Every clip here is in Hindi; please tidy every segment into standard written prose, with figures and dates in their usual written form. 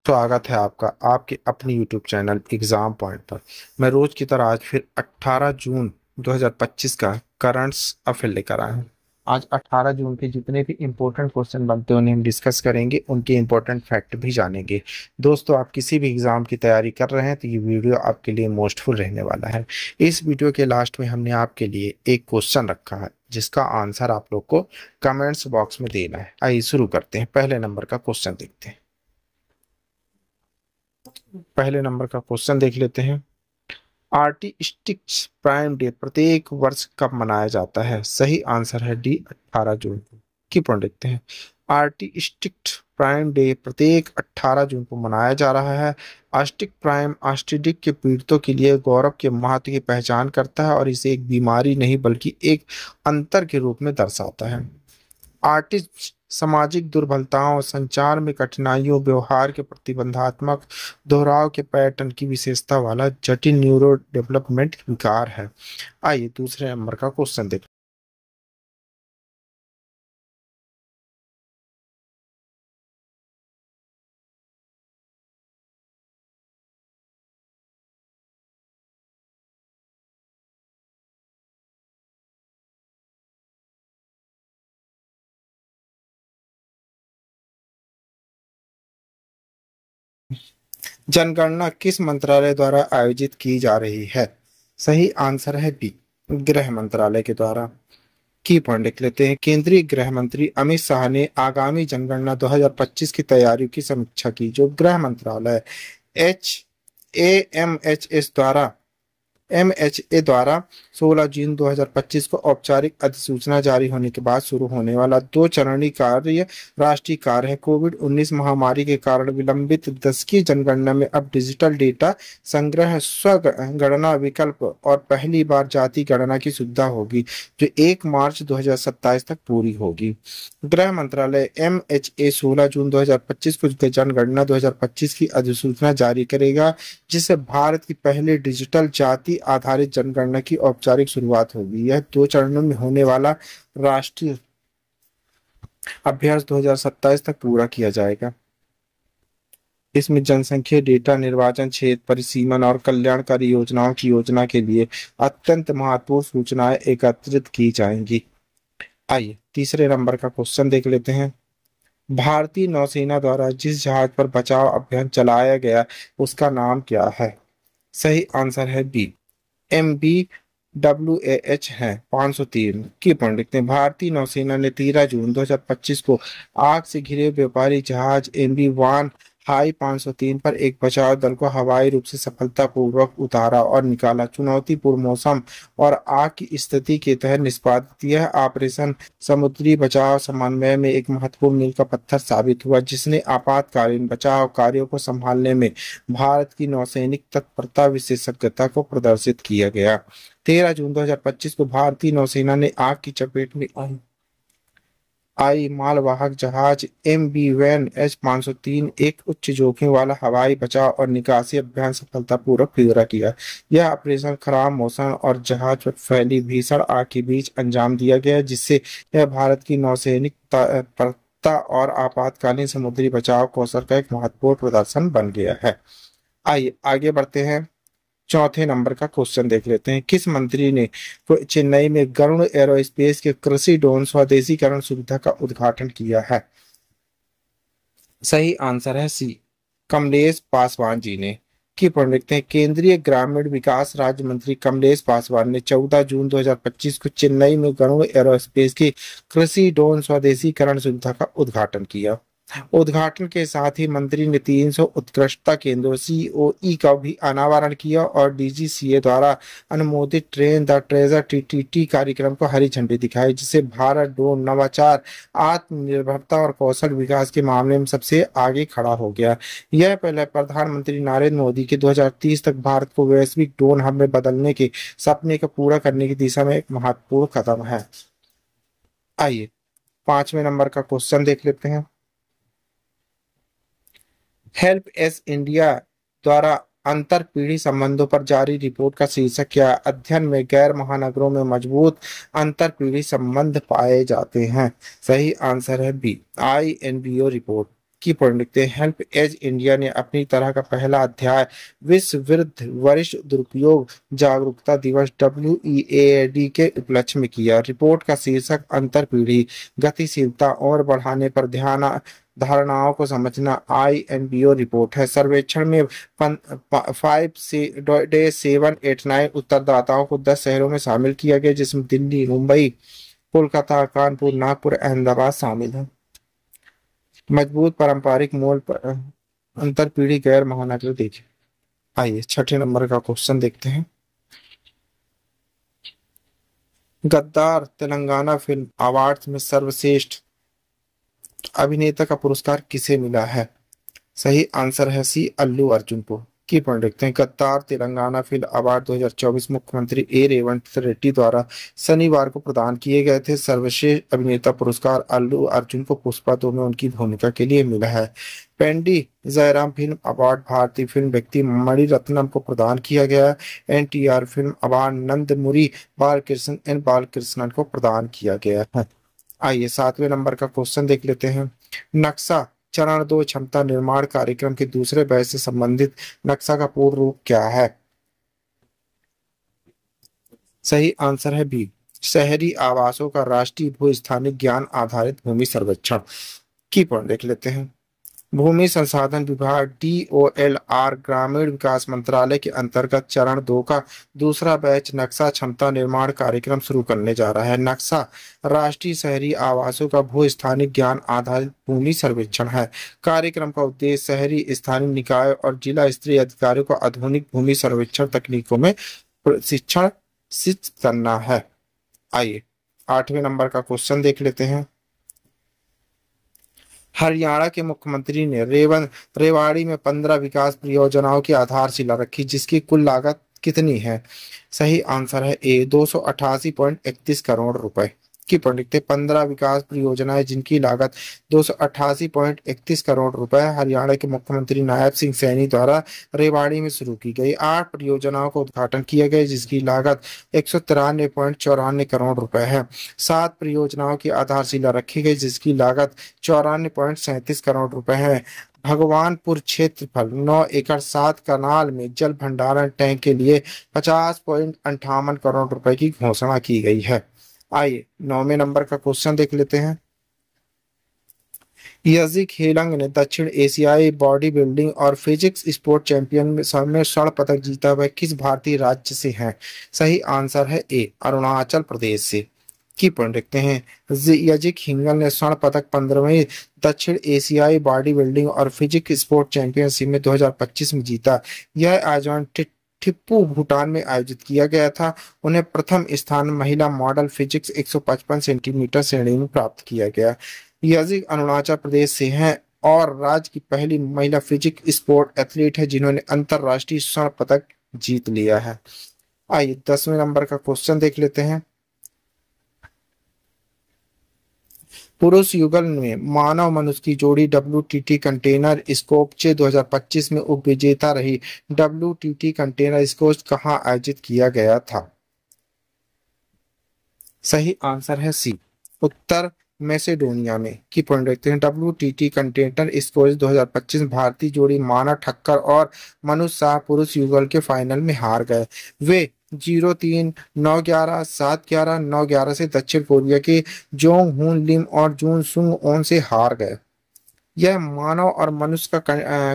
स्वागत है आपका आपके अपने YouTube चैनल एग्जाम पॉइंट पर। मैं रोज की तरह आज फिर 18 जून 2025 का करंट्स अफेयर लेकर आया हूँ। आज 18 जून के जितने भी इम्पोर्टेंट क्वेश्चन बनते हैं उन्हें हम डिस्कस करेंगे, उनके इम्पोर्टेंट फैक्ट भी जानेंगे। दोस्तों, आप किसी भी एग्जाम की तैयारी कर रहे हैं तो ये वीडियो आपके लिए मोस्टफुल रहने वाला है। इस वीडियो के लास्ट में हमने आपके लिए एक क्वेश्चन रखा है जिसका आंसर आप लोग को कमेंट्स बॉक्स में देना है। आइए शुरू करते हैं। पहले नंबर का क्वेश्चन देखते हैं। पहले नंबर का क्वेश्चन देख लेते हैं। आर्टिस्टिक्स प्राइम डे प्रत्येक वर्ष कब मनाया जाता है? सही आंसर है डी, 18 जून को। की पॉइंट देखते हैं। आर्टिस्टिक प्राइम डे प्रत्येक 18 जून को मनाया जा रहा है। आस्टिक प्राइम आस्टिडिक के पीड़ितों के लिए गौरव के महत्व की पहचान करता है और इसे एक बीमारी नहीं बल्कि एक अंतर के रूप में दर्शाता है। आर्टिस्ट सामाजिक दुर्बलताओं, संचार में कठिनाइयों, व्यवहार के प्रतिबंधात्मक दोहराव के पैटर्न की विशेषता वाला जटिल न्यूरो डेवलपमेंट विकार है। आइए दूसरे नंबर का क्वेश्चन देखें। जनगणना किस मंत्रालय द्वारा आयोजित की जा रही है? सही आंसर है बी, गृह मंत्रालय के द्वारा। की पॉइंट लिख लेते हैं। केंद्रीय गृह मंत्री अमित शाह ने आगामी जनगणना 2025 की तैयारियों की समीक्षा की। जो गृह मंत्रालय एमएचए द्वारा 16 जून 2025 को औपचारिक अधिसूचना जारी होने के बाद शुरू होने वाला 2 चरणीय कार्य राष्ट्रीय कार्य है। कोविड-19 महामारी के कारण विलंबित दशकीय जनगणना में अब डिजिटल डेटा संग्रह, स्वगणना विकल्प और पहली बार जाति गणना की सुविधा होगी, जो 1 मार्च 2027 तक पूरी होगी। गृह मंत्रालय एमएचए 16 जून 2025 को जनगणना 2025 की अधिसूचना जारी करेगा, जिससे भारत की पहले डिजिटल जाति आधारित जनगणना की औपचारिक शुरुआत होगी। यह 2 चरणों में होने वाला राष्ट्रीय अभ्यास 2027 तक पूरा किया जाएगा। इसमें जनसंख्या डेटा, निर्वाचन क्षेत्र परिसीमन और कल्याणकारी योजनाओं की योजना के लिए अत्यंत महत्वपूर्ण सूचनाएं एकत्रित की जाएंगी। आइए तीसरे नंबर का क्वेश्चन देख लेते हैं। भारतीय नौसेना द्वारा जिस जहाज पर बचाव अभियान चलाया गया उसका नाम क्या है? सही आंसर है बी, MBWAH है 503। की पॉइंट लिखते हैं। भारतीय नौसेना ने 13 जून 2025 को आग से घिरे व्यापारी जहाज MV1 हाई 503 पर एक बचाव दल को हवाई रूप से सफलतापूर्वक उतारा और निकाला। चुनौतीपूर्ण मौसम और आग की स्थिति के तहत निष्पादित यह ऑपरेशन समुद्री बचाव समन्वय में एक महत्वपूर्ण मील का पत्थर साबित हुआ, जिसने आपातकालीन बचाव कार्यों को संभालने में भारत की नौसैनिक तत्परता विशेषज्ञता को प्रदर्शित किया गया। 13 जून 2025 को भारतीय नौसेना ने आग की चपेट में आई मालवाहक जहाज MV1 503 एक उच्च जोखिम वाला हवाई बचाव और निकासी अभियान सफलतापूर्वक पूरा किया। यह ऑपरेशन खराब मौसम और जहाज पर फैली भीषण आग के बीच अंजाम दिया गया, जिससे यह भारत की नौसैनिक तत्परता और आपातकालीन समुद्री बचाव कौशल का एक महत्वपूर्ण प्रदर्शन बन गया है। आइए आगे बढ़ते हैं। चौथे नंबर का क्वेश्चन देख लेते हैं। किस मंत्री ने चेन्नई में गरुड़ एरोस्पेस के कृषि ड्रोन स्वदेशीकरण सुविधा का उद्घाटन किया है? सही आंसर है सी, कमलेश पासवान जी ने। की पॉइंट लिखते हैं। केंद्रीय ग्रामीण विकास राज्य मंत्री कमलेश पासवान ने 14 जून 2025 को चेन्नई में गरुड़ एरोस्पेस की कृषि ड्रोन स्वदेशीकरण सुविधा का उद्घाटन किया। उद्घाटन के साथ ही मंत्री ने 300 उत्कृष्टता केंद्रों COE का भी अनावरण किया और DGCA द्वारा अनुमोदित ट्रेन द ट्रेजर TTT कार्यक्रम को हरी झंडी दिखाई, जिससे भारत ड्रोन नवाचार, आत्मनिर्भरता और कौशल विकास के मामले में सबसे आगे खड़ा हो गया। यह पहले प्रधानमंत्री नरेंद्र मोदी के 2030 तक भारत को वैश्विक ड्रोन हब में बदलने के सपने को पूरा करने की दिशा में एक महत्वपूर्ण कदम है। आइए 5वें नंबर का क्वेश्चन देख लेते हैं। हेल्प एज इंडिया द्वारा अंतर पीढ़ी संबंधों पर जारी रिपोर्ट का शीर्षक क्या है? अध्ययन में गैर महानगरों में मजबूत अंतर पीढ़ी संबंध पाए जाते हैं। सही आंसर है बी, INBO रिपोर्ट। की पॉइंट लिखते हैं। हेल्प एज इंडिया ने अपनी तरह का पहला अध्याय विश्व विरुद्ध वरिष्ठ दुरुपयोग जागरूकता दिवस WEAD के उपलक्ष्य में किया। रिपोर्ट का शीर्षक अंतर पीढ़ी गतिशीलता और बढ़ाने पर ध्यान धारणाओं को समझना INBO रिपोर्ट है। सर्वेक्षण में 5-789 उत्तरदाताओं को 10 शहरों में शामिल किया गया, जिसमें दिल्ली, मुंबई, कोलकाता, कानपुर, नागपुर, अहमदाबाद शामिल है। मजबूत पारंपरिक मूल पर अंतर पीढ़ी गैर महानगर देखिए। आइए छठे नंबर का क्वेश्चन देखते हैं। गद्दार तेलंगाना फिल्म अवार्ड्स में सर्वश्रेष्ठ अभिनेता का पुरस्कार किसे मिला है? सही आंसर है सी, अल्लू अर्जुन को। की पॉइंट देखते हैं। गद्दार तेलंगाना फिल्म अवार्ड 2024 मुख्यमंत्री रेवंत रेड्डी द्वारा शनिवार को प्रदान किए गए थे। सर्वश्रेष्ठ अभिनेता पुरस्कार अल्लू अर्जुन को पुष्पा 2 में उनकी भूमिका के लिए मिला है। पेंडी जयराम फिल्म अवार्ड भारतीय फिल्म व्यक्ति मणिरत्नम को प्रदान किया गया। NTR film award Nandamuri Balakrishna N Balakrishnan को प्रदान किया गया है। आइए 7वें नंबर का क्वेश्चन देख लेते हैं। नक्शा चरण 2 क्षमता निर्माण कार्यक्रम के दूसरे बैच से संबंधित नक्शा का पूर्ण रूप क्या है? सही आंसर है बी, शहरी आवासों का राष्ट्रीय भू स्थानिक ज्ञान आधारित भूमि सर्वेक्षण। की पॉइंट देख लेते हैं। भूमि संसाधन विभाग DOLR ग्रामीण विकास मंत्रालय के अंतर्गत चरण 2 का दूसरा बैच नक्शा क्षमता निर्माण कार्यक्रम शुरू करने जा रहा है। नक्शा राष्ट्रीय शहरी आवासों का भू स्थानिक ज्ञान आधारित भूमि सर्वेक्षण है। कार्यक्रम का उद्देश्य शहरी स्थानीय निकाय और जिला स्तरीय अधिकारियों को आधुनिक भूमि सर्वेक्षण तकनीकों में प्रशिक्षण करना है। आइए 8वें नंबर का क्वेश्चन देख लेते हैं। हरियाणा के मुख्यमंत्री ने रेवाड़ी में 15 विकास परियोजनाओं की आधारशिला रखी, जिसकी कुल लागत कितनी है? सही आंसर है ए, 288.31 करोड़ रुपए। की पॉइंट लिखते 15 विकास परियोजनाएं जिनकी लागत 288.31 करोड़ रुपए हरियाणा के मुख्यमंत्री नायब सिंह सैनी द्वारा रेवाड़ी में शुरू की गई। 8 परियोजनाओं का उद्घाटन किया गया, जिसकी लागत 193.94 करोड़ रुपए है। 7 परियोजनाओं की आधारशिला रखी गई, जिसकी लागत 94.37 करोड़ रुपए है। भगवानपुर क्षेत्रफल 9 एकड़ 7 कनाल में जल भंडारण टैंक के लिए 50.58 करोड़ रुपए की घोषणा की गई है। आइए 9वें नंबर का क्वेश्चन देख लेते हैं। यजिक हेलंग ने दक्षिण एशियाई बॉडी बिल्डिंग और फिजिक्स स्पोर्ट चैंपियन में स्वर्ण पदक जीता। वह किस भारतीय राज्य से है? सही आंसर है ए, अरुणाचल प्रदेश से। की पॉइंट देखते हैं। यजिक हिंगल ने स्वर्ण पदक 15वें दक्षिण एशियाई बॉडी बिल्डिंग और फिजिक्स स्पोर्ट चैंपियनशिप में 2025 में जीता। यह आयोजन थिम्पू भूटान में आयोजित किया गया था। उन्हें प्रथम स्थान महिला मॉडल फिजिक्स 155 सेंटीमीटर श्रेणी में प्राप्त किया गया। यजिक अरुणाचल प्रदेश से हैं और राज्य की पहली महिला फिजिक्स स्पोर्ट एथलीट है जिन्होंने अंतरराष्ट्रीय स्वर्ण पदक जीत लिया है। आइए 10वें नंबर का क्वेश्चन देख लेते हैं। पुरुष युगल में मानव मनुष्य की जोड़ी WTT कंटेनर स्कोपचे 2025 में उपविजेता रही। WTT कंटेनर स्कोप कहां आयोजित किया गया था? सही आंसर है सी, उत्तर मैसेडोनिया में। की पॉइंट देखते हैं। WTT कंटेनर स्कोप 2025 भारतीय जोड़ी माना ठक्कर और मनुष शाह पुरुष युगल के फाइनल में हार गए। वे 0-3, 9-11, 7-11, 9-11 से दक्षिण कोरिया के जोंग हुन लिम और जून सुंग ओन से हार गए। यह मानव और मनुष्य का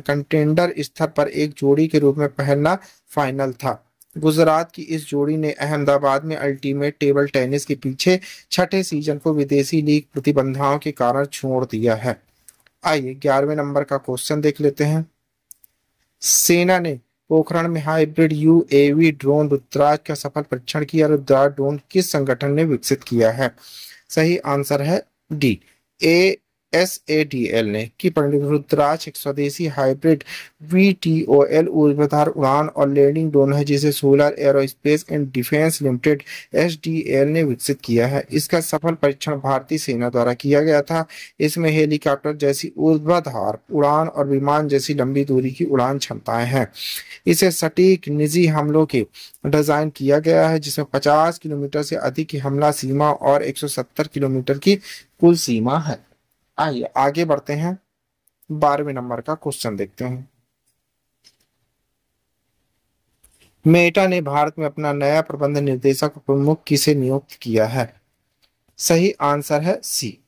कंटेंडर स्तर पर एक जोड़ी के रूप में पहला फाइनल था। गुजरात की इस जोड़ी ने अहमदाबाद में अल्टीमेट टेबल टेनिस के पीछे छठे सीजन को विदेशी लीग प्रतिबंधों के कारण छोड़ दिया है। आइए 11वें नंबर का क्वेश्चन देख लेते हैं। सेना ने पोखरण में हाइब्रिड UAV ड्रोन रुद्राज का सफल परीक्षण किया। रुद्राज ड्रोन किस संगठन ने विकसित किया है? सही आंसर है डी, ASADL ने। की पंडित रुद्राज एक स्वदेशी हाइब्रिड VTOL ऊर्ध्वाधर उड़ान और लैंडिंग ड्रोन है, जिसे solar aerospace and defence limited SDL ने विकसित किया है। इसका सफल परीक्षण भारतीय सेना द्वारा किया गया था। इसमें हेलीकॉप्टर जैसी ऊर्ध्वाधर उड़ान और विमान जैसी लंबी दूरी की उड़ान क्षमताएं हैं। इसे सटीक निजी हमलों के डिजाइन किया गया है, जिसमें 50 किलोमीटर से अधिक की हमला सीमा और 170 किलोमीटर की कुल सीमा है। आइए आगे बढ़ते हैं। 12वें नंबर का क्वेश्चन देखते हैं। मेटा ने भारत में अपना नया प्रबंध निर्देशक प्रमुख किसे नियुक्त किया है? सही आंसर है सी,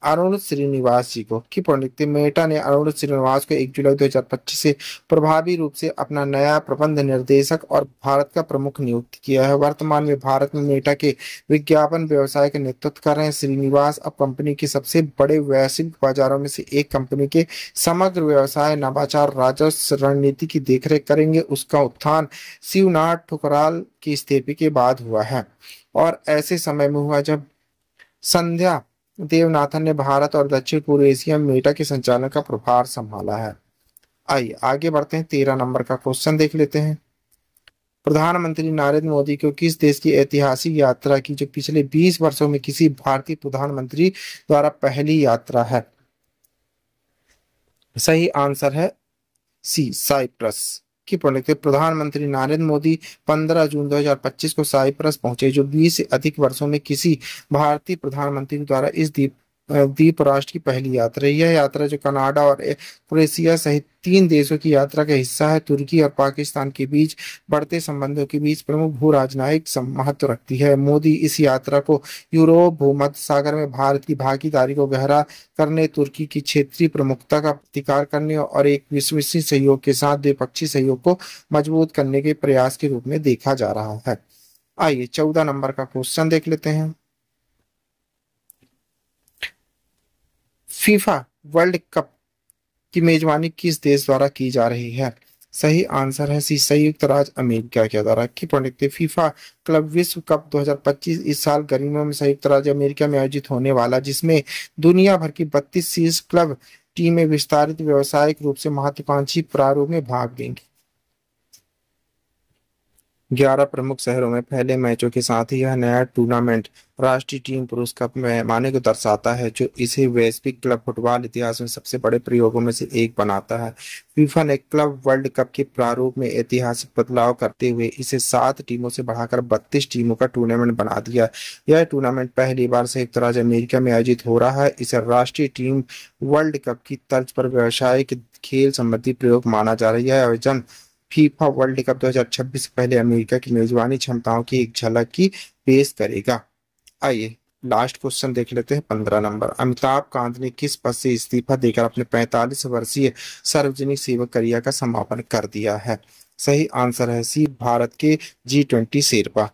अरुण श्रीनिवास जी को। की पॉइंट लिखते हैं, मेटा ने अरुण श्रीनिवास को 1 जुलाई 2025 से प्रभावी रूप से अपना नया प्रबंध निर्देशक और भारत का प्रमुख नियुक्त किया है। वर्तमान में भारत में मेटा के विज्ञापन व्यवसाय का नेतृत्व कर रहे हैं। श्रीनिवास अब कंपनी के सबसे बड़े वैश्विक बाजारों में से एक कंपनी के समग्र व्यवसाय, नवाचार, राजस्व रणनीति की देखरेख करेंगे। उसका उत्थान शिवनाथ ठुकराल के इस्तीफे के बाद हुआ है और ऐसे समय में हुआ जब संध्या देवनाथन ने भारत और दक्षिण पूर्व एशिया में मेटा के संचालन का प्रभार संभाला है। आइए आगे बढ़ते हैं, 13 नंबर का क्वेश्चन देख लेते हैं। प्रधानमंत्री नरेंद्र मोदी को किस देश की ऐतिहासिक यात्रा की जो पिछले 20 वर्षों में किसी भारतीय प्रधानमंत्री द्वारा पहली यात्रा है? सही आंसर है सी, साइप्रस। की पॉइंट, प्रधानमंत्री नरेंद्र मोदी 15 जून 2025 को साइप्रस पहुंचे, जो 20 से अधिक वर्षों में किसी भारतीय प्रधानमंत्री द्वारा इस द्वीप राष्ट्र की पहली यात्रा है। यह यात्रा जो कनाडा और क्रोएशिया सहित 3 देशों की यात्रा का हिस्सा है, तुर्की और पाकिस्तान के बीच बढ़ते संबंधों के बीच प्रमुख भू राजनयिक महत्व रखती है। मोदी इस यात्रा को यूरोप, भूमध्य सागर में भारत की भागीदारी को गहरा करने, तुर्की की क्षेत्रीय प्रमुखता का प्रतिकार करने और एक विश्वसनीय सहयोग के साथ द्विपक्षीय सहयोग को मजबूत करने के प्रयास के रूप में देखा जा रहा है। आइए 14 नंबर का क्वेश्चन देख लेते हैं। फीफा वर्ल्ड कप की मेजबानी किस देश द्वारा की जा रही है? सही आंसर है सी, संयुक्त राज्य अमेरिका के द्वारा। की पॉइंट, फीफा क्लब विश्व कप 2025 इस साल गर्मियों में संयुक्त राज्य अमेरिका में आयोजित होने वाला, जिसमें दुनिया भर की 32 शीर्ष क्लब टीमें विस्तारित व्यावसायिक रूप से महत्वाकांक्षी प्रारूप में भाग लेंगी। 11 प्रमुख शहरों में पहले मैचों के साथ ही यह नया टूर्नामेंट राष्ट्रीय टीम पुरुष कप पैमाने को दर्शाता है, जो इसे वैश्विक क्लब फुटबॉल इतिहास में सबसे बड़े प्रयोगों में से एक बनाता है। फीफा ने क्लब वर्ल्ड कप के प्रारूप में ऐतिहासिक बदलाव करते हुए इसे 7 टीमों से बढ़ाकर 32 टीमों का टूर्नामेंट बना दिया। यह टूर्नामेंट पहली बार संयुक्त राज्य अमेरिका में आयोजित हो रहा है। इसे राष्ट्रीय टीम वर्ल्ड कप की तर्ज पर व्यावसायिक खेल संबंधी प्रयोग माना जा रहा है। यह आयोजन फीफा वर्ल्ड कप 2026 से पहले अमेरिका की मेजबानी क्षमताओं की एक झलक की पेश करेगा। आइए लास्ट क्वेश्चन देख लेते हैं, 15 नंबर। अमिताभ कांत ने किस पद से इस्तीफा देकर अपने 45 वर्षीय सार्वजनिक सेवक करियर का समापन कर दिया है? सही आंसर है सी, भारत के G20 शेरपा।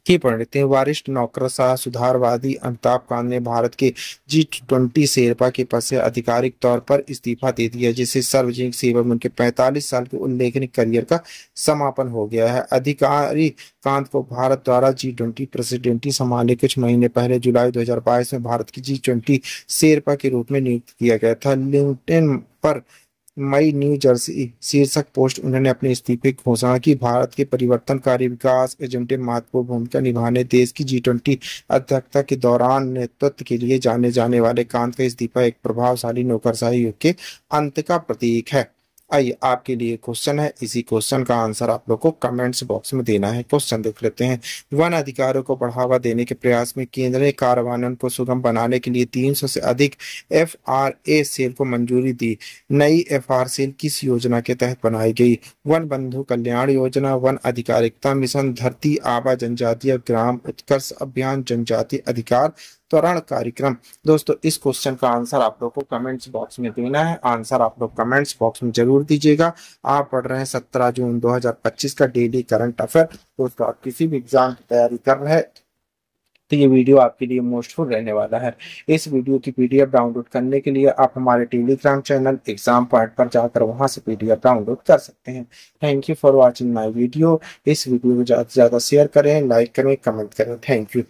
की पंडित हैं, वरिष्ठ नौकरशाह सुधारवादी अमिताभ कांत ने भारत के G20 शेरपा के पद से आधिकारिक तौर पर इस्तीफा दे दिया, जिससे सार्वजनिक सेवा में उनके 45 साल के उल्लेखनीय करियर का समापन हो गया है। अधिकारी कांत को भारत द्वारा G20 प्रेसिडेंटी संभाले कुछ महीने पहले जुलाई 2022 में भारत की G20 शेरपा के रूप में नियुक्त किया गया था। लिंक्डइन पर मई न्यू जर्सी शीर्षक पोस्ट उन्होंने अपने इस्तीफे की घोषणा की। भारत के परिवर्तनकारी विकास एजेंडे में महत्वपूर्ण भूमिका निभाने, देश की G20 अध्यक्षता के दौरान नेतृत्व के लिए जाने जाने वाले कांत का इस्तीफा एक प्रभावशाली नौकरशाही युग के अंत का प्रतीक है। आइए आपके लिए क्वेश्चन है, इसी क्वेश्चन का आंसर आप लोग को कमेंट्स बॉक्स में देना है। क्वेश्चन देख लेते हैं। वन अधिकारों को बढ़ावा देने के प्रयास में केंद्र ने कार्यान्वयन को सुगम बनाने के लिए 300 से अधिक FRA सेल को मंजूरी दी। नई FR सेल किस योजना के तहत बनाई गई? वन बंधु कल्याण योजना, वन अधिकारिता मिशन, धरती आबा जनजातीय ग्राम उत्कर्ष अभियान, जनजातीय अधिकार त्वरण कार्यक्रम। दोस्तों इस क्वेश्चन का आंसर आप लोग को कमेंट्स बॉक्स में देना है। आंसर आप लोग कमेंट्स बॉक्स में जरूर दीजिएगा। आप पढ़ रहे हैं 17 जून 2025 का डेली करंट अफेयर। दोस्तों आप किसी भी एग्जाम की तैयारी कर रहे हैं तो ये वीडियो आपके लिए मोस्टफुल रहने वाला है। इस वीडियो की PDF डाउनलोड करने के लिए आप हमारे टेलीग्राम चैनल एग्जाम पॉइंट पर जाकर वहां से PDF डाउनलोड कर सकते हैं। Thank you for watching my video. इस वीडियो को ज्यादा से ज्यादा शेयर करें, लाइक करें, कमेंट करें। Thank you.